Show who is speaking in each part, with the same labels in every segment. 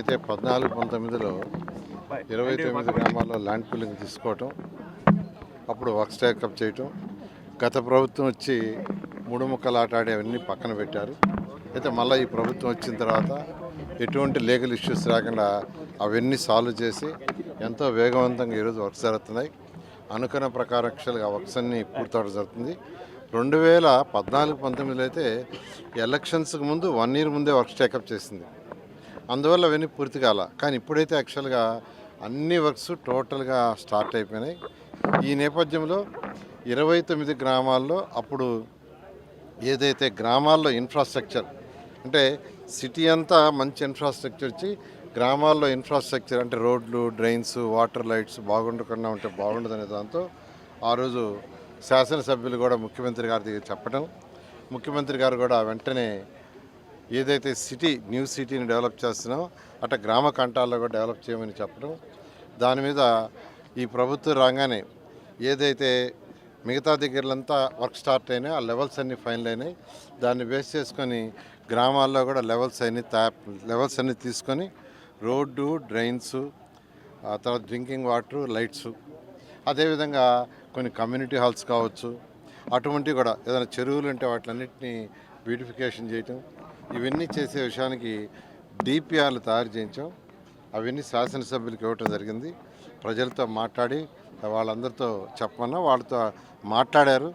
Speaker 1: ఏదైతే 14-19లో 29 గ్రామాల్లో land pooling తీసుకోవటం, అప్పుడు వర్క్ స్టాకప్ చేయటం, గత ప్రభుత్వం వచ్చి మూడు ముక్కలు ఆట ఆడి అవన్నీ పక్కన పెట్టారు. అయితే మళ్ళీ ఈ ప్రభుత్వం వచ్చిన తర్వాత ఎటువంటి లీగల్ ఇష్యూస్ రాకుండా అవన్నీ సాల్వ్ చేసి ఎంతో వేగవంతంగా ఈరోజు వర్క్స్ జరుగుతున్నాయి. అనుకున్న ప్రకారం యాక్చువల్గా వర్క్స్ అన్నీ పూర్తవడం జరుగుతుంది. 2014-19లో అయితే ఎలక్షన్స్కి ముందు 1 year ముందే వర్క్ స్టాకప్ చేసింది. అందువల్ల అవన్నీ పూర్తి కాల. కానీ ఇప్పుడైతే యాక్చువల్గా అన్ని వర్క్స్ టోటల్గా స్టార్ట్ అయిపోయినాయి. ఈ నేపథ్యంలో 29 గ్రామాల్లో అప్పుడు ఏదైతే గ్రామాల్లో ఇన్ఫ్రాస్ట్రక్చర్ అంటే సిటీ అంతా మంచి ఇన్ఫ్రాస్ట్రక్చర్ ఇచ్చి గ్రామాల్లో ఇన్ఫ్రాస్ట్రక్చర్ అంటే రోడ్లు, డ్రైన్స్, వాటర్ లైట్స్ బాగుండకుండా ఉంటే బాగుండదనే దాంతో ఆ రోజు శాసనసభ్యులు కూడా ముఖ్యమంత్రి గారి దగ్గర చెప్పడం, ముఖ్యమంత్రి గారు కూడా వెంటనే ఏదైతే న్యూ సిటీని డెవలప్ చేస్తున్నామో అట్లా గ్రామ కంటాల్లో కూడా డెవలప్ చేయమని చెప్పడం, దాని మీద ఈ ప్రభుత్వం రాగానే ఏదైతే మిగతా దగ్గరలంతా వర్క్ స్టార్ట్ అయినాయి, ఆ లెవెల్స్ అన్నీ ఫైనల్ అయినాయి. దాన్ని బేస్ చేసుకొని గ్రామాల్లో కూడా లెవెల్స్ అన్నీ తీసుకొని రోడ్డు, డ్రైన్స్, ఆ తర్వాత డ్రింకింగ్ వాటర్, లైట్స్, అదేవిధంగా కొన్ని కమ్యూనిటీ హాల్స్ కావచ్చు, అటువంటివి కూడా ఏదైనా చెరువులు ఉంటే వాటిలన్నింటినీ బ్యూటిఫికేషన్ చేయటం, ఇవన్నీ చేసే విషయానికి డిపిఆర్లు తయారు చేయించాం. అవన్నీ శాసనసభ్యులకు ఇవ్వటం జరిగింది. ప్రజలతో మాట్లాడి వాళ్ళందరితో చెప్పమన్నా వాళ్ళతో మాట్లాడారు,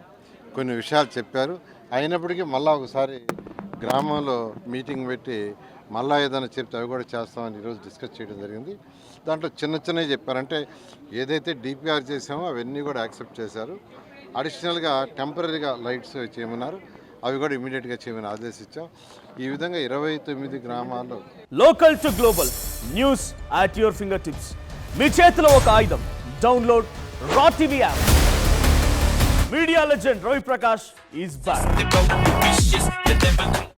Speaker 1: కొన్ని విషయాలు చెప్పారు. అయినప్పటికీ మళ్ళీ ఒకసారి గ్రామంలో మీటింగ్ పెట్టి మళ్ళీ ఏదైనా చెప్తే అవి కూడా చేస్తామని ఈరోజు డిస్కస్ చేయడం జరిగింది. దాంట్లో చిన్నవి చెప్పారంటే ఏదైతే డిపిఆర్ చేసామో అవన్నీ కూడా యాక్సెప్ట్ చేశారు. అడిషనల్గా టెంపరీగా లైట్స్ చేయమన్నారు, అవి కూడా ఇమీడియట్గా చేయమని ఆదేశించాం. ఈ విధంగా 29 గ్రామాల్లో
Speaker 2: local to global news at your finger tips. మీ చేతిలో ఒక ఆయుధం. Download raw TV app. Media legend Ravi Prakash is back.